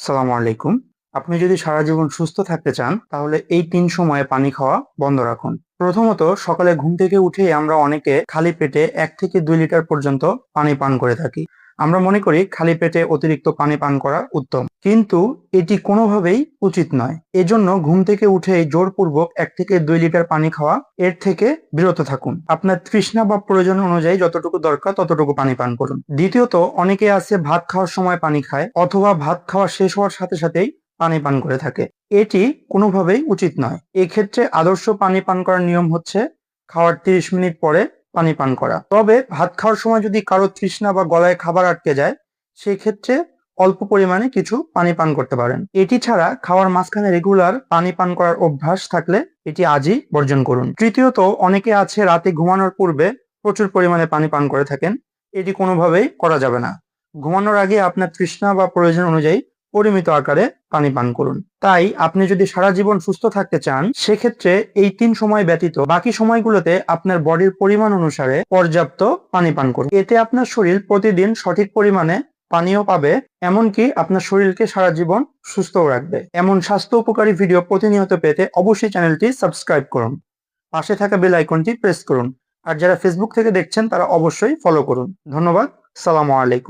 সালামু আলাইকুম। আপনি যদি সারা জীবন সুস্থ থাকতে চান তাহলে এই ৩ সময়ে পানি খাওয়া বন্ধ রাখুন। প্রথমত, সকালে ঘুম থেকে উঠেই আমরা অনেকে খালি পেটে ১ থেকে ২ লিটার পর্যন্ত পানি পান করে থাকি। আমরা মনে করি খালি পেটে অতিরিক্ত পানি পান করা উত্তম। কিন্তু এটি কোনোভাবেই উচিত নয়। এজন্য ঘুম থেকে উঠেই জোরপূর্বক ১ থেকে ২ লিটার পানি খাওয়া এর থেকে বিরত থাকুন। আপনার তৃষ্ণা বা প্রয়োজন অনুযায়ী যতটুকু দরকার ততটুকু পানি পান করুন। দ্বিতীয়ত, অনেকে আছে ভাত খাওয়ার সময় পানি খায় অথবা ভাত খাওয়া শেষ হওয়ার সাথে সাথেই পানি পান করে থাকে। এটি কোনোভাবেই উচিত নয়। এক্ষেত্রে আদর্শ পানি পান করার নিয়ম হচ্ছে খাওয়ার ৩০ মিনিট পরে পানি পান করা। তবে ভাত খাওয়ার সময় যদি কারো তৃষ্ণা বা গলায় খাবার আটকে যায়, সেক্ষেত্রে অল্প পরিমাণে কিছু পানি পান করতে পারেন। এটি ছাড়া খাওয়ার মাঝখানে রেগুলার পানি পান করার অভ্যাস থাকলে এটি আজই বর্জন করুন। তৃতীয়ত, অনেকে আছে রাতে ঘুমানোর পূর্বে প্রচুর পরিমাণে পানি পান করে থাকেন। এটি কোনোভাবেই করা যাবে না। ঘুমানোর আগে আপনার তৃষ্ণা বা প্রয়োজন অনুযায়ী পরিমিত আকারে পানি পান করুন। তাই আপনি যদি সারা জীবন সুস্থ থাকতে চান, সেক্ষেত্রে এই ৩ সময় ব্যতীত বাকি সময়গুলোতে আপনার বডির পরিমাণ অনুসারে পর্যাপ্ত পানি পান করুন। এতে আপনার শরীর প্রতিদিন সঠিক পরিমাণে পানিও পাবে, এমনকি আপনার শরীরকে সারা জীবন সুস্থও রাখবে। এমন স্বাস্থ্য উপকারী ভিডিও প্রতিনিয়ত পেতে অবশ্যই চ্যানেলটি সাবস্ক্রাইব করুন। পাশে থাকা বেল আইকনটি প্রেস করুন। আর যারা ফেসবুক থেকে দেখছেন তারা অবশ্যই ফলো করুন। ধন্যবাদ। সালামু আলাইকুম।